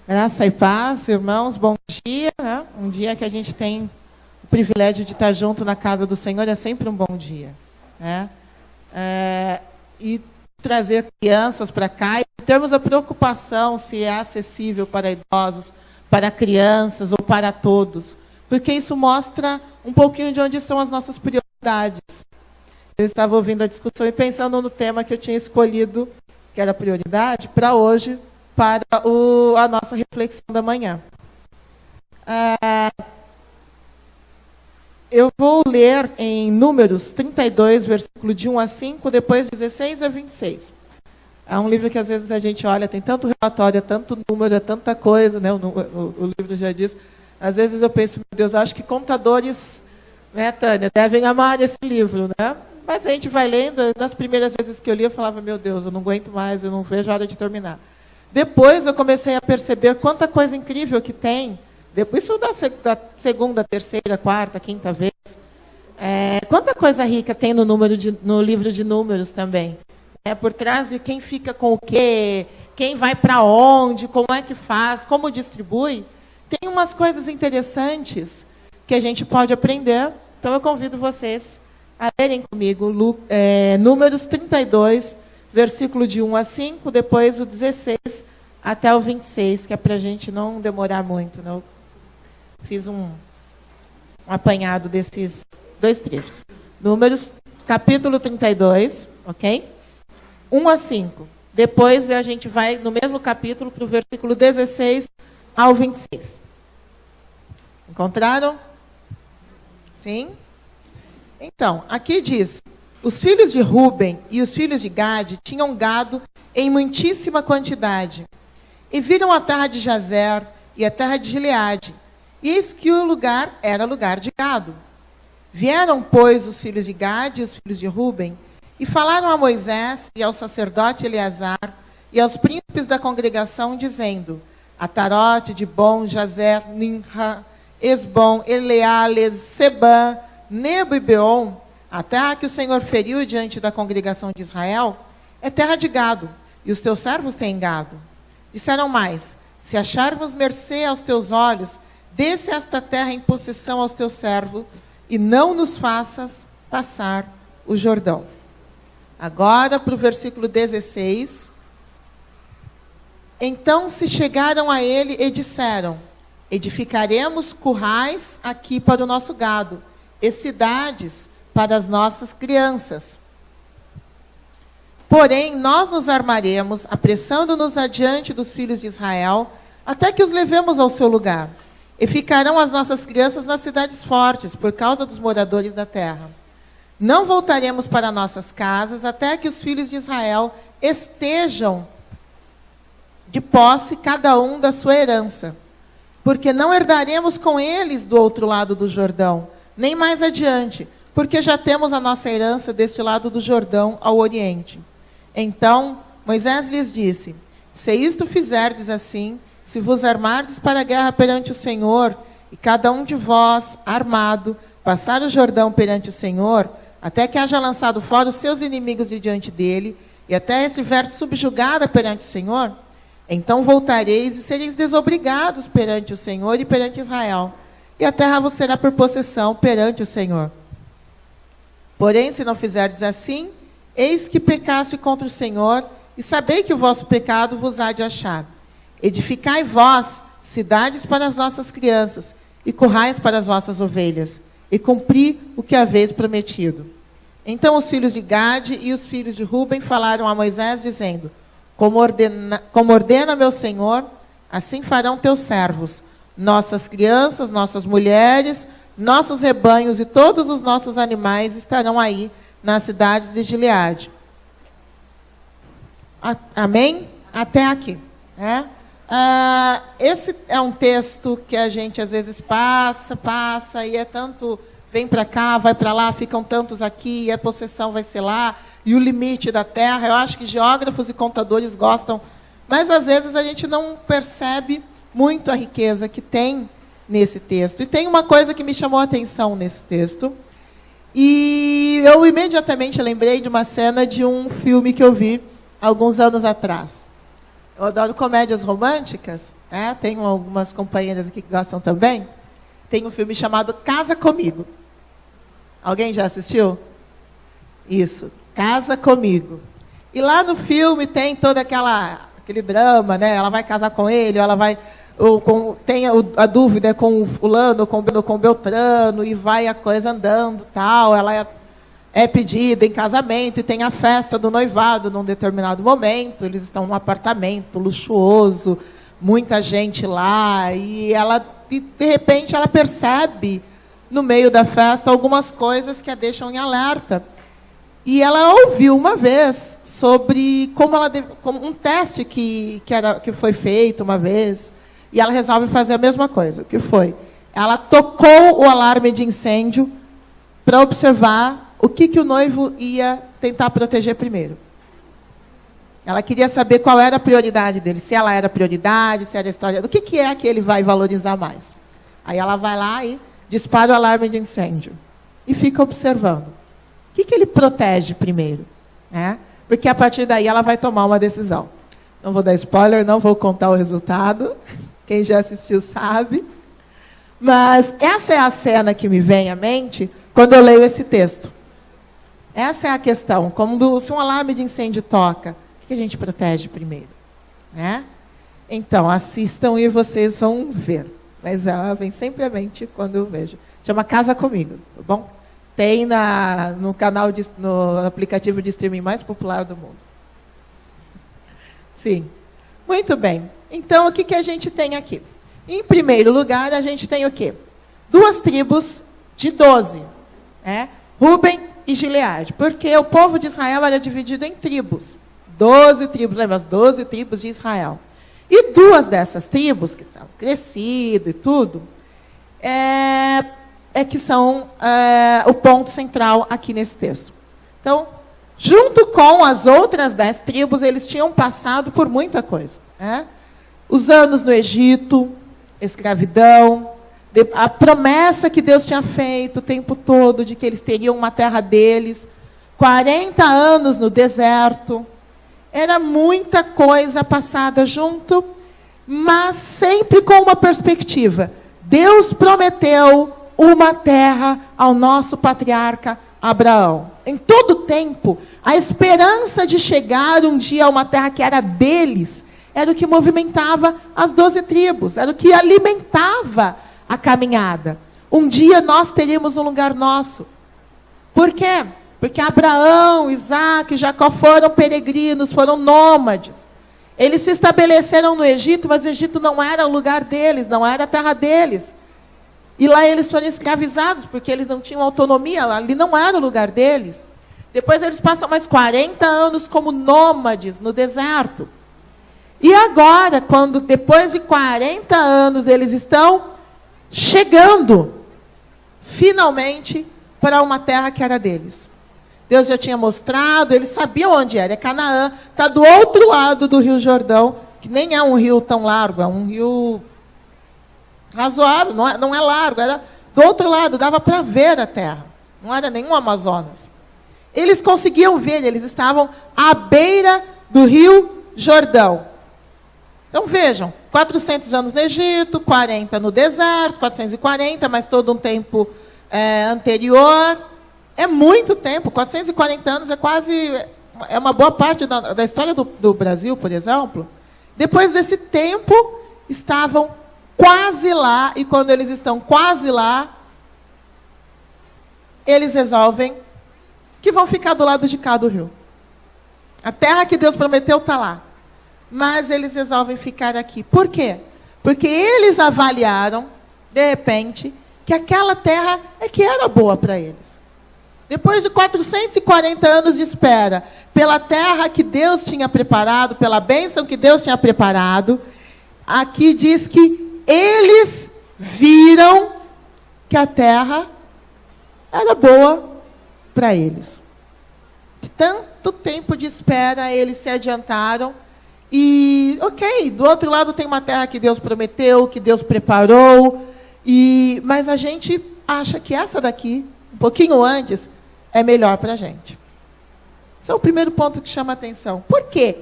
Graça e paz, irmãos, bom dia, né? Um dia que a gente tem o privilégio de estar junto na casa do Senhor é sempre um bom dia, né? E trazer crianças para cá e termos a preocupação se é acessível para idosos, para crianças ou para todos, porque isso mostra um pouquinho de onde estão as nossas prioridades. Eu estava ouvindo a discussão e pensando no tema que eu tinha escolhido, que era prioridade, para hoje, para a nossa reflexão da manhã. Eu vou ler em Números 32, versículo de 1 a 5, depois 16 a 26. É um livro que às vezes a gente olha, tem tanto relatório, é tanto número, é tanta coisa, né? O livro já diz. Às vezes eu penso, meu Deus, acho que contadores, né, Tânia, devem amar esse livro, né? Mas a gente vai lendo, nas primeiras vezes que eu li, eu falava, meu Deus, eu não aguento mais, eu não vejo a hora de terminar. Depois eu comecei a perceber quanta coisa incrível que tem, depois isso da segunda, terceira, quarta, quinta vez, quanta coisa rica tem no livro de Números também. Por trás de quem fica com o quê, quem vai para onde, como é que faz, como distribui, tem umas coisas interessantes que a gente pode aprender. Então eu convido vocês a lerem comigo Números 32, versículo de 1 a 5, depois o 16 até o 26, que é para a gente não demorar muito. Né? Eu fiz um apanhado desses dois trechos. Números, capítulo 32, ok? 1 a 5. Depois a gente vai, no mesmo capítulo, para o versículo 16 ao 26. Encontraram? Sim? Então, aqui diz, os filhos de Ruben e os filhos de Gade tinham gado em muitíssima quantidade. E viram a terra de Jazer e a terra de Gileade. E eis que o lugar era lugar de gado. Vieram, pois, os filhos de Gade e os filhos de Ruben, e falaram a Moisés e ao sacerdote Eleazar e aos príncipes da congregação, dizendo, Atarote, Dibon, Jazer, Nimra, Esbom, Eleale, Sebã, Nebo e Beon, a terra que o Senhor feriu diante da congregação de Israel, é terra de gado, e os teus servos têm gado. Disseram mais, se acharmos mercê aos teus olhos, desce esta terra em possessão aos teus servos, e não nos faças passar o Jordão. Agora para o versículo 16. Então se chegaram a ele e disseram, edificaremos currais aqui para o nosso gado, e cidades para as nossas crianças. Porém, nós nos armaremos, apressando-nos adiante dos filhos de Israel, até que os levemos ao seu lugar. E ficarão as nossas crianças nas cidades fortes, por causa dos moradores da terra. Não voltaremos para nossas casas, até que os filhos de Israel estejam de posse, cada um da sua herança. Porque não herdaremos com eles do outro lado do Jordão, nem mais adiante, porque já temos a nossa herança deste lado do Jordão ao oriente. Então Moisés lhes disse, se isto fizerdes assim, se vos armardes para a guerra perante o Senhor, e cada um de vós, armado, passar o Jordão perante o Senhor, até que haja lançado fora os seus inimigos de diante dele, e até estiver subjugada perante o Senhor, então voltareis e sereis desobrigados perante o Senhor e perante Israel, e a terra vos será por possessão perante o Senhor. Porém, se não fizerdes assim, eis que pecaste contra o Senhor, e sabei que o vosso pecado vos há de achar. Edificai vós cidades para as vossas crianças, e currais para as vossas ovelhas, e cumpri o que haveis prometido. Então os filhos de Gade e os filhos de Ruben falaram a Moisés, dizendo, como ordena meu Senhor, assim farão teus servos, nossas crianças, nossas mulheres, nossos rebanhos e todos os nossos animais estarão aí nas cidades de Gileade. Amém? Até aqui. Esse é um texto que a gente às vezes passa, e é tanto, vem para cá, vai para lá, ficam tantos aqui, e a possessão vai ser lá, e o limite da terra. Eu acho que geógrafos e contadores gostam, mas às vezes a gente não percebe muito a riqueza que tem nesse texto. E tem uma coisa que me chamou a atenção nesse texto, e eu imediatamente lembrei de uma cena de um filme que eu vi alguns anos atrás. Eu adoro comédias românticas, né? Tenho algumas companheiras aqui que gostam também. Tem um filme chamado Casa Comigo. Alguém já assistiu? Isso, Casa Comigo. E lá no filme tem todo aquele drama, né? Ela vai casar com ele, ela vai... tem a dúvida com o fulano, com o Beltrano, e vai a coisa andando, tal. Ela é pedida em casamento, e tem a festa do noivado num determinado momento. Eles estão num apartamento luxuoso, muita gente lá, e de repente ela percebe, no meio da festa, algumas coisas que a deixam em alerta. E ela ouviu uma vez sobre como um teste que foi feito uma vez, e ela resolve fazer a mesma coisa. O que foi? Ela tocou o alarme de incêndio para observar o que o noivo ia tentar proteger primeiro. Ela queria saber qual era a prioridade dele, se ela era a prioridade, se era a história, o que é que ele vai valorizar mais. Aí ela vai lá e dispara o alarme de incêndio e fica observando. O que ele protege primeiro? Né? Porque a partir daí ela vai tomar uma decisão. Não vou dar spoiler, não vou contar o resultado. Quem já assistiu sabe. Mas essa é a cena que me vem à mente quando eu leio esse texto. Essa é a questão. Se um alarme de incêndio toca, o que a gente protege primeiro? Né? Então, assistam e vocês vão ver. Mas ela vem sempre à mente quando eu vejo. Chama Casa Comigo, tá bom? Tem no aplicativo de streaming mais popular do mundo. Sim. Muito bem. Então, o que a gente tem aqui? Em primeiro lugar, a gente tem o quê? 2 tribos de 12. Ruben e Gileade. Porque o povo de Israel era dividido em tribos. 12 tribos, lembra? As 12 tribos de Israel. E 2 dessas tribos, que são crescido e tudo, que são o ponto central aqui nesse texto. Então, junto com as outras 10 tribos, eles tinham passado por muita coisa. Os anos no Egito, escravidão, a promessa que Deus tinha feito o tempo todo de que eles teriam uma terra deles, 40 anos no deserto. Era muita coisa passada junto, mas sempre com uma perspectiva. Deus prometeu uma terra ao nosso patriarca Abraão. Em todo tempo, a esperança de chegar um dia a uma terra que era deles, era o que movimentava as 12 tribos, era o que alimentava a caminhada. Um dia nós teríamos um lugar nosso. Por quê? Porque Abraão, Isaac e Jacó foram peregrinos, foram nômades. Eles se estabeleceram no Egito, mas o Egito não era o lugar deles, não era a terra deles. E lá eles foram escravizados, porque eles não tinham autonomia, ali não era o lugar deles. Depois eles passam mais 40 anos como nômades no deserto. E agora, depois de 40 anos, eles estão chegando, finalmente, para uma terra que era deles. Deus já tinha mostrado, eles sabiam onde era. É Canaã, está do outro lado do Rio Jordão, que nem é um rio tão largo, é um rio razoável, não é largo, era do outro lado, dava para ver a terra. Não era nenhum Amazonas. Eles conseguiam ver, eles estavam à beira do Rio Jordão. Então vejam, 400 anos no Egito, 40 no deserto, 440, mas todo um tempo anterior. É muito tempo, 440 anos é uma boa parte da história do Brasil, por exemplo. Depois desse tempo, estavam quase lá, e quando eles estão quase lá, eles resolvem que vão ficar do lado de cá do rio. A terra que Deus prometeu está lá. Mas eles resolvem ficar aqui. Por quê? Porque eles avaliaram, de repente, que aquela terra que era boa para eles. Depois de 440 anos de espera, pela terra que Deus tinha preparado, pela bênção que Deus tinha preparado, aqui diz que eles viram que a terra era boa para eles. De tanto tempo de espera, eles se adiantaram. E, ok, do outro lado tem uma terra que Deus prometeu, que Deus preparou, mas a gente acha que essa daqui, um pouquinho antes, é melhor para a gente. Esse é o primeiro ponto que chama a atenção. Por quê?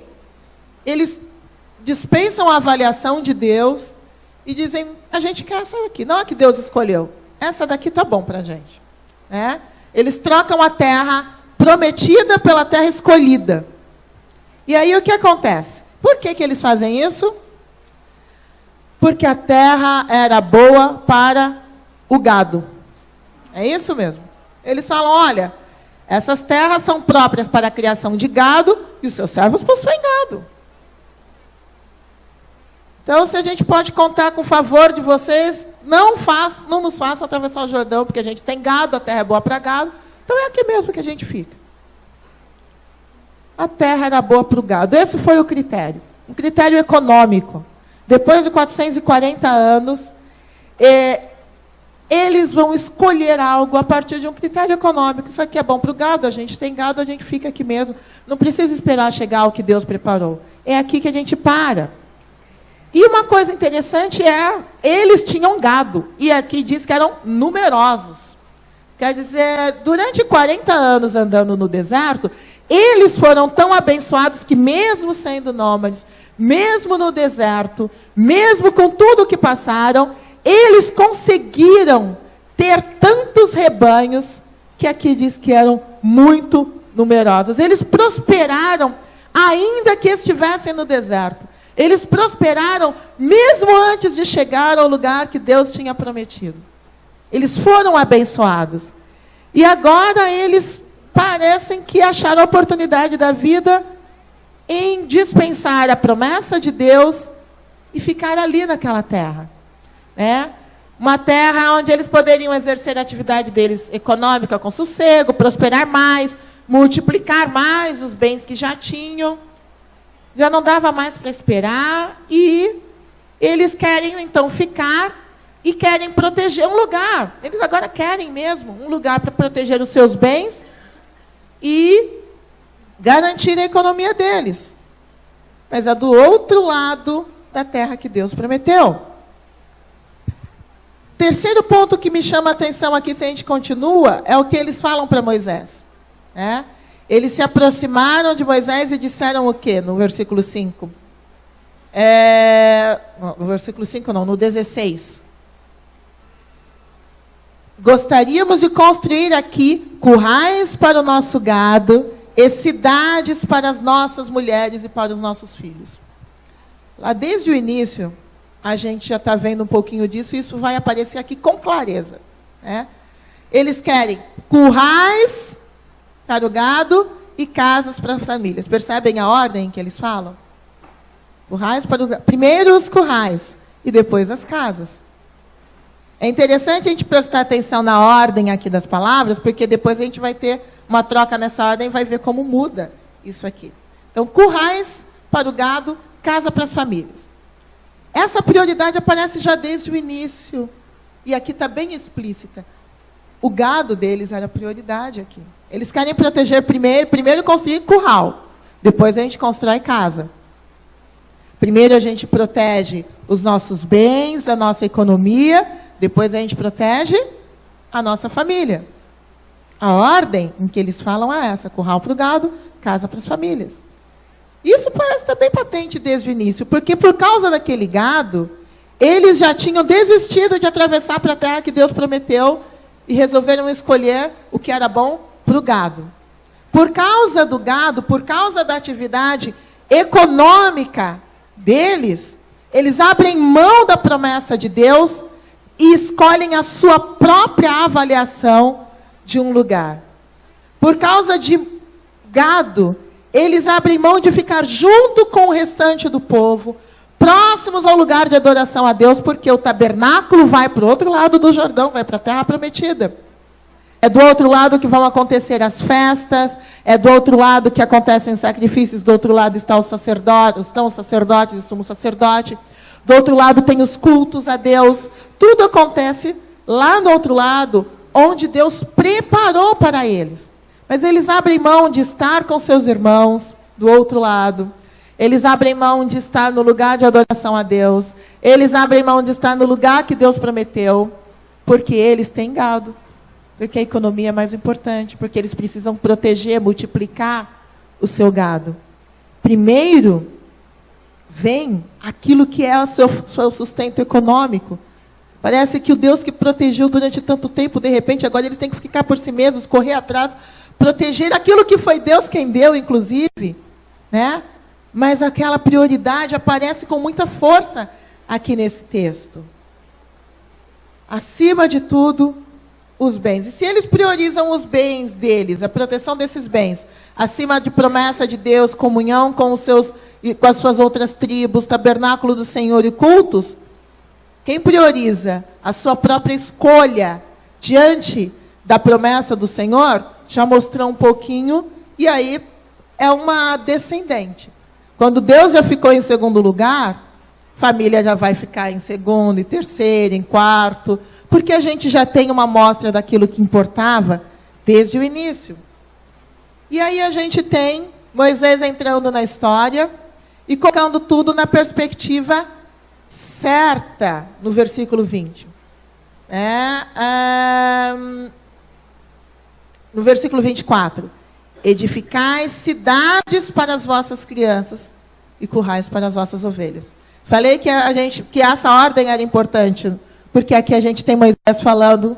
Eles dispensam a avaliação de Deus e dizem, a gente quer essa daqui, não a que Deus escolheu. Essa daqui tá bom para a gente. Né? Eles trocam a terra prometida pela terra escolhida. E aí o que acontece? Por que eles fazem isso? Porque a terra era boa para o gado. É isso mesmo. Eles falam, olha, essas terras são próprias para a criação de gado e os seus servos possuem gado. Então, se a gente pode contar com o favor de vocês, não nos façam atravessar o Jordão, porque a gente tem gado, a terra é boa para gado. Então, é aqui mesmo que a gente fica. A terra era boa para o gado. Esse foi o critério. Um critério econômico. Depois de 440 anos, eles vão escolher algo a partir de um critério econômico. Isso aqui é bom para o gado, a gente tem gado, a gente fica aqui mesmo. Não precisa esperar chegar ao que Deus preparou. É aqui que a gente para. E uma coisa interessante eles tinham gado. E aqui diz que eram numerosos. Quer dizer, durante 40 anos andando no deserto, eles foram tão abençoados que mesmo sendo nômades, mesmo no deserto, mesmo com tudo o que passaram, eles conseguiram ter tantos rebanhos, que aqui diz que eram muito numerosos. Eles prosperaram, ainda que estivessem no deserto. Eles prosperaram, mesmo antes de chegar ao lugar que Deus tinha prometido. Eles foram abençoados. E agora eles parecem que acharam a oportunidade da vida em dispensar a promessa de Deus e ficar ali naquela terra. Né? Uma terra onde eles poderiam exercer a atividade deles econômica com sossego, prosperar mais, multiplicar mais os bens que já tinham. Já não dava mais para esperar e eles querem então ficar e querem proteger um lugar. Eles agora querem mesmo um lugar para proteger os seus bens e garantir a economia deles. Mas é do outro lado da terra que Deus prometeu. Terceiro ponto que me chama a atenção aqui, se a gente continua, é o que eles falam para Moisés. Né? Eles se aproximaram de Moisés e disseram o quê? No versículo 5. No versículo 5 não, no 16. Gostaríamos de construir aqui currais para o nosso gado e cidades para as nossas mulheres e para os nossos filhos. Lá desde o início, a gente já está vendo um pouquinho disso, e isso vai aparecer aqui com clareza. Né? Eles querem currais para o gado e casas para as famílias. Percebem a ordem que eles falam? Currais para o gado. Primeiro os currais e depois as casas. É interessante a gente prestar atenção na ordem aqui das palavras, porque depois a gente vai ter uma troca nessa ordem e vai ver como muda isso aqui. Então, currais para o gado, casa para as famílias. Essa prioridade aparece já desde o início. E aqui está bem explícita. O gado deles era prioridade aqui. Eles querem proteger primeiro construir curral. Depois a gente constrói casa. Primeiro a gente protege os nossos bens, a nossa economia. Depois a gente protege a nossa família. A ordem em que eles falam é essa. Curral para o gado, casa para as famílias. Isso parece estar bem patente desde o início. Porque por causa daquele gado, eles já tinham desistido de atravessar para a terra que Deus prometeu e resolveram escolher o que era bom para o gado. Por causa do gado, por causa da atividade econômica deles, eles abrem mão da promessa de Deus e escolhem a sua própria avaliação de um lugar. Por causa de gado, eles abrem mão de ficar junto com o restante do povo, próximos ao lugar de adoração a Deus, porque o tabernáculo vai para o outro lado do Jordão, vai para a terra prometida. É do outro lado que vão acontecer as festas, é do outro lado que acontecem sacrifícios, do outro lado estão os sacerdotes e o sumo sacerdote, do outro lado tem os cultos a Deus. Tudo acontece lá no outro lado, onde Deus preparou para eles. Mas eles abrem mão de estar com seus irmãos do outro lado. Eles abrem mão de estar no lugar de adoração a Deus. Eles abrem mão de estar no lugar que Deus prometeu, porque eles têm gado. Porque a economia é mais importante, porque eles precisam proteger, multiplicar o seu gado. Primeiro, vem aquilo que é o seu sustento econômico. Parece que o Deus que protegeu durante tanto tempo, de repente, agora eles têm que ficar por si mesmos, correr atrás, proteger aquilo que foi Deus quem deu, inclusive, né? Mas aquela prioridade aparece com muita força aqui nesse texto. Acima de tudo, os bens. E se eles priorizam os bens deles, a proteção desses bens, acima de promessa de Deus, comunhão com com as suas outras tribos, tabernáculo do Senhor e cultos, quem prioriza a sua própria escolha diante da promessa do Senhor, já mostrou um pouquinho, e aí é uma descendente. Quando Deus já ficou em segundo lugar, família já vai ficar em segundo, em terceiro, em quarto, porque a gente já tem uma amostra daquilo que importava desde o início. E aí a gente tem Moisés entrando na história e colocando tudo na perspectiva certa, no versículo 20. No versículo 24. Edificai cidades para as vossas crianças e currais para as vossas ovelhas. Falei que essa ordem era importante, porque aqui a gente tem Moisés falando,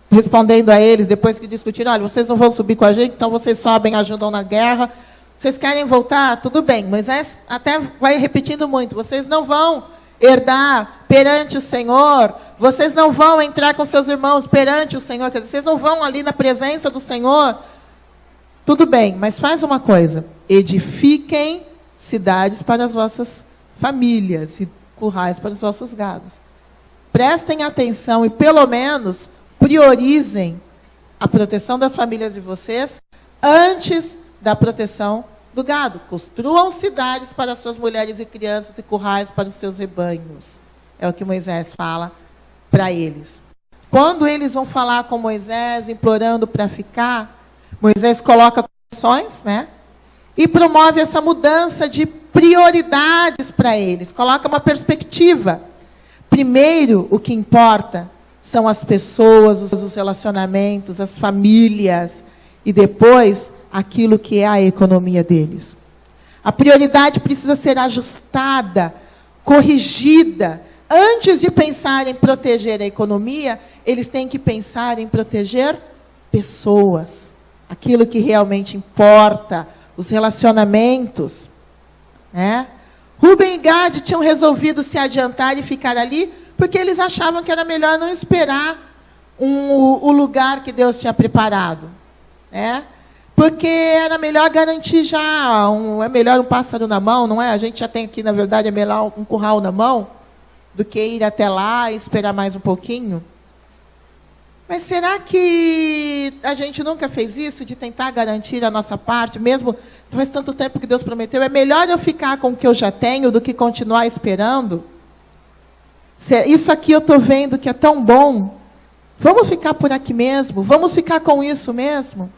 respondendo a eles, depois que discutiram, olha, vocês não vão subir com a gente, então vocês sobem, ajudam na guerra. Vocês querem voltar? Tudo bem. Moisés até vai repetindo muito, vocês não vão herdar perante o Senhor, vocês não vão entrar com seus irmãos perante o Senhor, quer dizer, vocês não vão ali na presença do Senhor. Tudo bem, mas faz uma coisa, edifiquem cidades para as vossas famílias e currais para os vossos gados. Prestem atenção e, pelo menos, priorizem a proteção das famílias de vocês antes da proteção do gado. Construam cidades para as suas mulheres e crianças e currais para os seus rebanhos. É o que Moisés fala para eles. Quando eles vão falar com Moisés, implorando para ficar, Moisés coloca condições, né? E promove essa mudança de prioridades para eles. Coloca uma perspectiva. Primeiro, o que importa são as pessoas, os relacionamentos, as famílias. E depois, aquilo que é a economia deles. A prioridade precisa ser ajustada, corrigida. Antes de pensar em proteger a economia, eles têm que pensar em proteger pessoas. Aquilo que realmente importa, os relacionamentos. Né? Rubem e Gade tinham resolvido se adiantar e ficar ali, porque eles achavam que era melhor não esperar o lugar que Deus tinha preparado. Né? Porque era melhor garantir já, é melhor um pássaro na mão, não é? A gente já tem aqui, na verdade, é melhor um curral na mão, do que ir até lá e esperar mais um pouquinho. Mas será que a gente nunca fez isso, de tentar garantir a nossa parte, mesmo faz tanto tempo que Deus prometeu? É melhor eu ficar com o que eu já tenho do que continuar esperando? Isso aqui eu estou vendo que é tão bom. Vamos ficar por aqui mesmo? Vamos ficar com isso mesmo?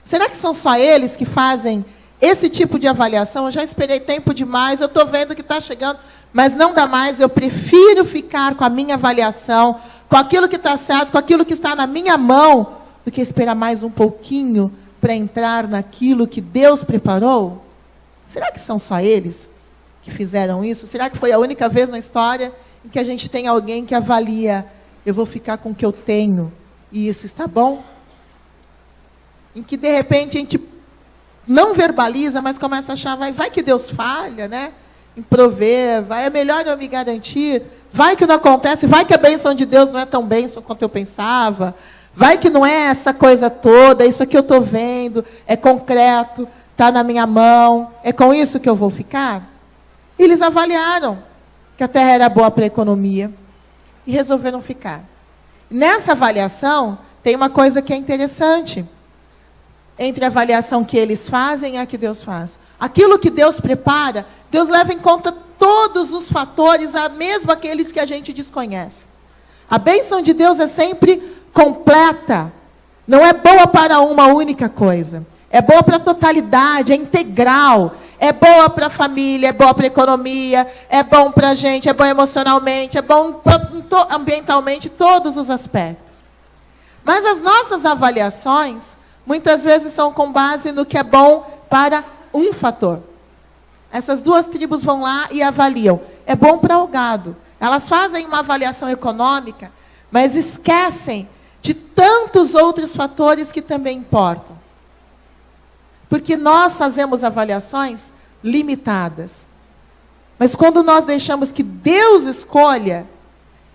Será que são só eles que fazem esse tipo de avaliação? Eu já esperei tempo demais, eu estou vendo que está chegando, mas não dá mais, eu prefiro ficar com a minha avaliação, com aquilo que está certo, com aquilo que está na minha mão, do que esperar mais um pouquinho para entrar naquilo que Deus preparou? Será que são só eles que fizeram isso? Será que foi a única vez na história em que a gente tem alguém que avalia, eu vou ficar com o que eu tenho, e isso está bom? Em que, de repente, a gente não verbaliza, mas começa a achar, vai que Deus falha, né? Em prover, é melhor eu me garantir, vai que não acontece, vai que a bênção de Deus não é tão bênção quanto eu pensava, vai que não é essa coisa toda, isso aqui eu estou vendo, é concreto, está na minha mão, é com isso que eu vou ficar? Eles avaliaram que a terra era boa para a economia e resolveram ficar. Nessa avaliação, tem uma coisa que é interessante. Entre a avaliação que eles fazem e a que Deus faz. Aquilo que Deus prepara, Deus leva em conta todos os fatores, mesmo aqueles que a gente desconhece. A bênção de Deus é sempre completa. Não é boa para uma única coisa. É boa para a totalidade, é integral. É boa para a família, é boa para a economia, é bom para a gente, é bom emocionalmente, é bom ambientalmente, todos os aspectos. Mas as nossas avaliações muitas vezes são com base no que é bom para um fator. Essas duas tribos vão lá e avaliam. É bom para o gado. Elas fazem uma avaliação econômica, mas esquecem de tantos outros fatores que também importam. Porque nós fazemos avaliações limitadas. Mas quando nós deixamos que Deus escolha,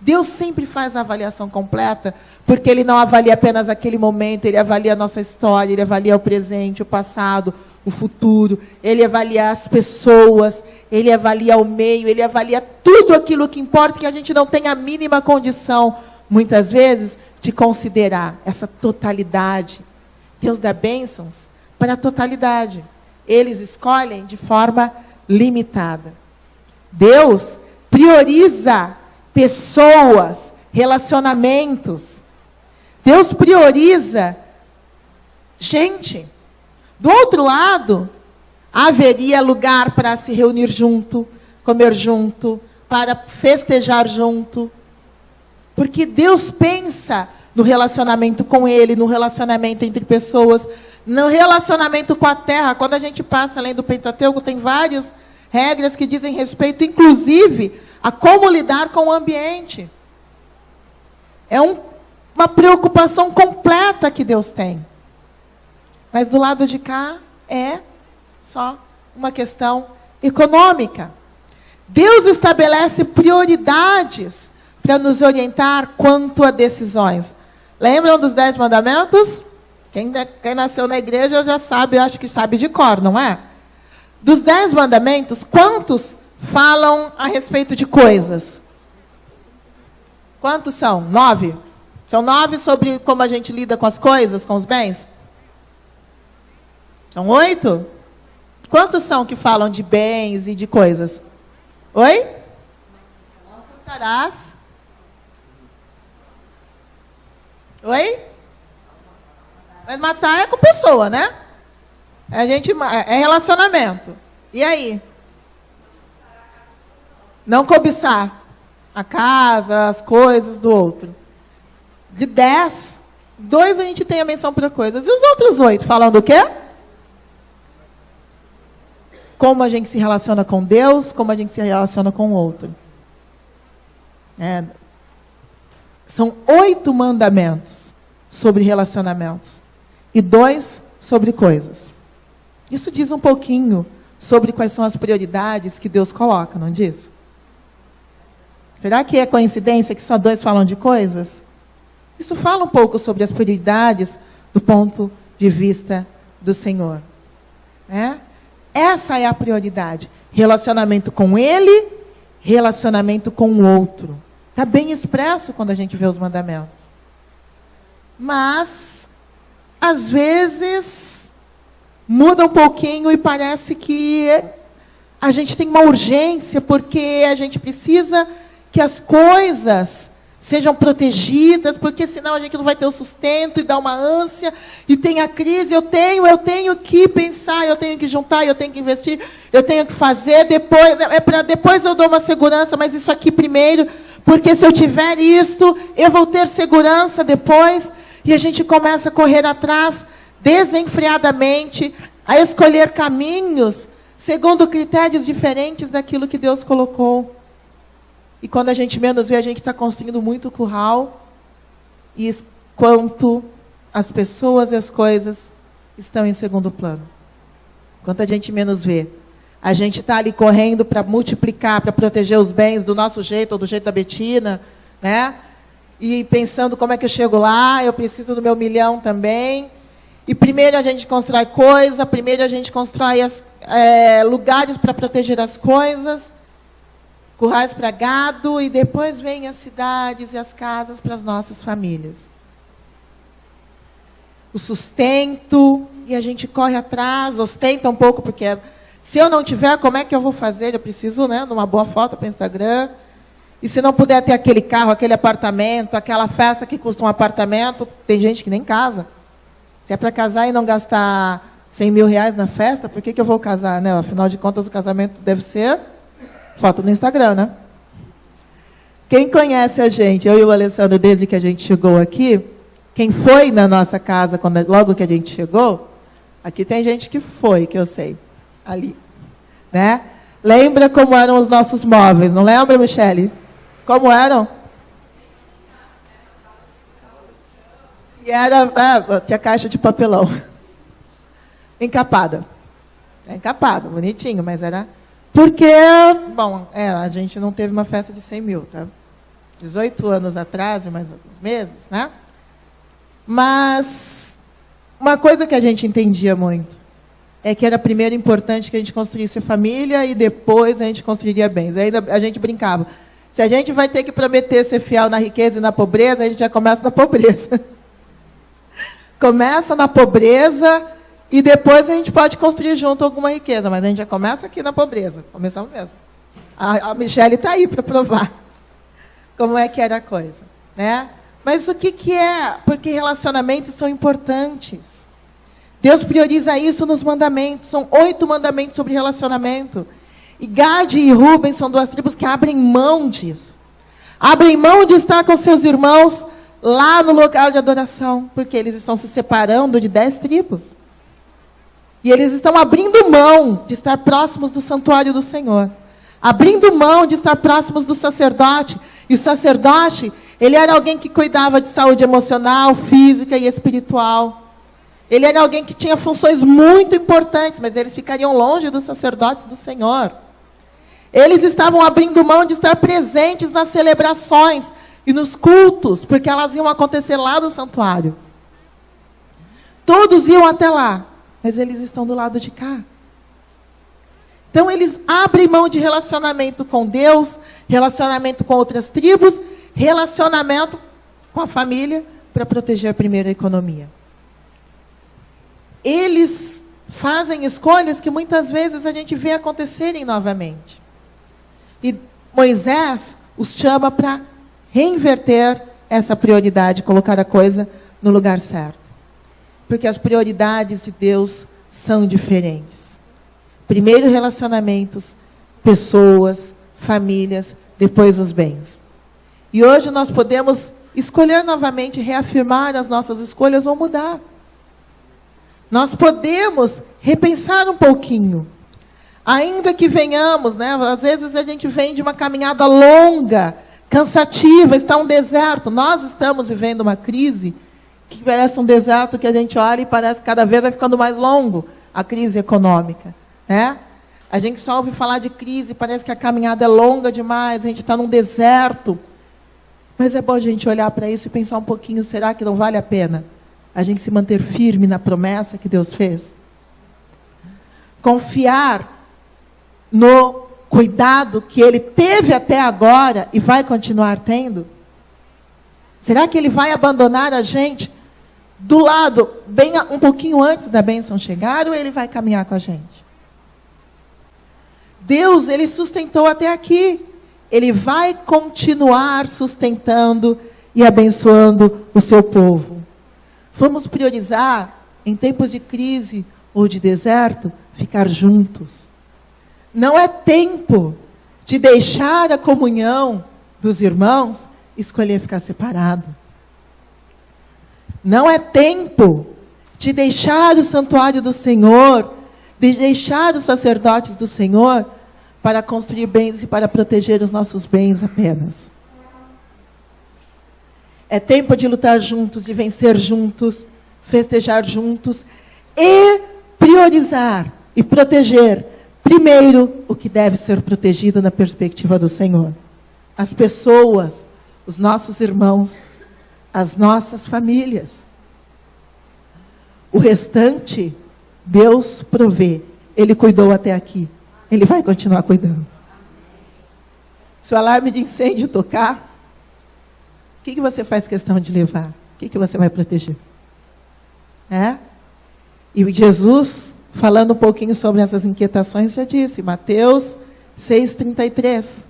Deus sempre faz a avaliação completa, porque Ele não avalia apenas aquele momento, Ele avalia a nossa história, Ele avalia o presente, o passado, o futuro, Ele avalia as pessoas, Ele avalia o meio, Ele avalia tudo aquilo que importa, que a gente não tem a mínima condição, muitas vezes, de considerar essa totalidade. Deus dá bênçãos para a totalidade. Eles escolhem de forma limitada. Deus prioriza pessoas, relacionamentos. Deus prioriza gente. Do outro lado, haveria lugar para se reunir junto, comer junto, para festejar junto. Porque Deus pensa no relacionamento com Ele, no relacionamento entre pessoas, no relacionamento com a terra. Quando a gente passa além do Pentateuco, tem várias regras que dizem respeito, inclusive, a como lidar com o ambiente. É uma preocupação completa que Deus tem. Mas do lado de cá é só uma questão econômica. Deus estabelece prioridades para nos orientar quanto a decisões. Lembram dos 10 mandamentos? Quem nasceu na igreja já sabe, eu acho que sabe de cor, não é? Dos 10 mandamentos, quantos falam a respeito de coisas? Quantos são? 9? São 9 sobre como a gente lida com as coisas, com os bens? São 8? Quantos são que falam de bens e de coisas? Oi? Não furtarás. Oi? Mas matar é com pessoa, né? É relacionamento. E aí? Não cobiçar a casa, as coisas do outro. De 10, 2 a gente tem a menção para coisas. E os outros 8 falam do quê? Como a gente se relaciona com Deus, como a gente se relaciona com o outro. São 8 mandamentos sobre relacionamentos. E 2 sobre coisas. Isso diz um pouquinho sobre quais são as prioridades que Deus coloca, não diz? Será que é coincidência que só 2 falam de coisas? Isso fala um pouco sobre as prioridades do ponto de vista do Senhor. Né? Essa é a prioridade. Relacionamento com Ele, relacionamento com o outro. Está bem expresso quando a gente vê os mandamentos. Mas, às vezes, muda um pouquinho e parece que a gente tem uma urgência, porque a gente precisa que as coisas sejam protegidas, porque senão a gente não vai ter o sustento e dá uma ânsia, e tem a crise, eu tenho que pensar, eu tenho que juntar, eu tenho que investir, eu tenho que fazer, depois eu dou uma segurança, mas isso aqui primeiro, porque se eu tiver isso, eu vou ter segurança depois, e a gente começa a correr atrás, desenfreadamente, a escolher caminhos, segundo critérios diferentes daquilo que Deus colocou. E quando a gente menos vê, a gente está construindo muito curral, e quanto as pessoas e as coisas estão em segundo plano. Quanto a gente menos vê, a gente está ali correndo para multiplicar, para proteger os bens do nosso jeito, ou do jeito da Betina, né? E pensando como é que eu chego lá, eu preciso do meu 1 milhão também. E primeiro a gente constrói coisa, primeiro a gente constrói lugares para proteger as coisas, currais para gado, e depois vem as cidades e as casas para as nossas famílias. O sustento, e a gente corre atrás, ostenta um pouco, porque se eu não tiver, como é que eu vou fazer? Eu preciso, né, de uma boa foto para o Instagram. E se não puder ter aquele carro, aquele apartamento, aquela festa que custa um apartamento, tem gente que nem casa. Se é para casar e não gastar 100 mil reais na festa, por que eu vou casar, né? Afinal de contas, o casamento deve ser foto no Instagram, né? Quem conhece a gente, eu e o Alessandro, desde que a gente chegou aqui, quem foi na nossa casa logo que a gente chegou, aqui tem gente que foi, que eu sei, ali. né? Lembra como eram os nossos móveis, não lembra, Michele? Como eram? E tinha caixa de papelão. Encapada. Encapada, bonitinho, mas era... Porque, bom, a gente não teve uma festa de 100 mil, tá? 18 anos atrás, mais alguns meses, né? Mas uma coisa que a gente entendia muito é que era primeiro importante que a gente construísse família e depois a gente construiria bens. Aí a gente brincava. Se a gente vai ter que prometer ser fiel na riqueza e na pobreza, a gente já começa na pobreza. Começa na pobreza e depois a gente pode construir junto alguma riqueza, mas a gente já começa aqui na pobreza. Começamos mesmo. A Michele está aí para provar como é que era a coisa, né? Mas o que é? Porque relacionamentos são importantes. Deus prioriza isso nos mandamentos. São 8 mandamentos sobre relacionamento. E Gade e Rúben são 2 tribos que abrem mão disso. Abrem mão de estar com seus irmãos lá no local de adoração, porque eles estão se separando de 10 tribos. E eles estão abrindo mão de estar próximos do santuário do Senhor. Abrindo mão de estar próximos do sacerdote. E o sacerdote, ele era alguém que cuidava de saúde emocional, física e espiritual. Ele era alguém que tinha funções muito importantes, mas eles ficariam longe dos sacerdotes do Senhor. Eles estavam abrindo mão de estar presentes nas celebrações e nos cultos, porque elas iam acontecer lá no santuário. Todos iam até lá, mas eles estão do lado de cá. Então, eles abrem mão de relacionamento com Deus, relacionamento com outras tribos, relacionamento com a família, para proteger primeiro a economia. Eles fazem escolhas que muitas vezes a gente vê acontecerem novamente. E Moisés os chama para reinverter essa prioridade, colocar a coisa no lugar certo. Porque as prioridades de Deus são diferentes. Primeiro relacionamentos, pessoas, famílias, depois os bens. E hoje nós podemos escolher novamente, reafirmar as nossas escolhas ou mudar. Nós podemos repensar um pouquinho. Ainda que venhamos, né? Às vezes a gente vem de uma caminhada longa, cansativa, está um deserto. Nós estamos vivendo uma crise que parece um deserto que a gente olha e parece que cada vez vai ficando mais longo, a crise econômica, né? A gente só ouve falar de crise, parece que a caminhada é longa demais, a gente está num deserto. Mas é bom a gente olhar para isso e pensar um pouquinho, será que não vale a pena a gente se manter firme na promessa que Deus fez? Confiar no cuidado que Ele teve até agora e vai continuar tendo? Será que Ele vai abandonar a gente do lado, bem um pouquinho antes da bênção chegar, ou Ele vai caminhar com a gente? Deus, Ele sustentou até aqui. Ele vai continuar sustentando e abençoando o seu povo. Vamos priorizar, em tempos de crise ou de deserto, ficar juntos. Não é tempo de deixar a comunhão dos irmãos e escolher ficar separado. Não é tempo de deixar o santuário do Senhor, de deixar os sacerdotes do Senhor para construir bens e para proteger os nossos bens apenas. É tempo de lutar juntos e vencer juntos, festejar juntos e priorizar e proteger primeiro o que deve ser protegido na perspectiva do Senhor. As pessoas, os nossos irmãos, as nossas famílias. O restante, Deus provê. Ele cuidou até aqui. Ele vai continuar cuidando. Se o alarme de incêndio tocar, o que você faz questão de levar? O que você vai proteger? E Jesus, falando um pouquinho sobre essas inquietações, já disse, Mateus 6,33.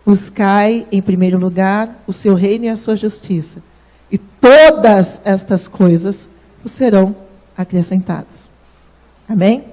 Buscai, em primeiro lugar, o seu reino e a sua justiça. E todas estas coisas vos serão acrescentadas. Amém?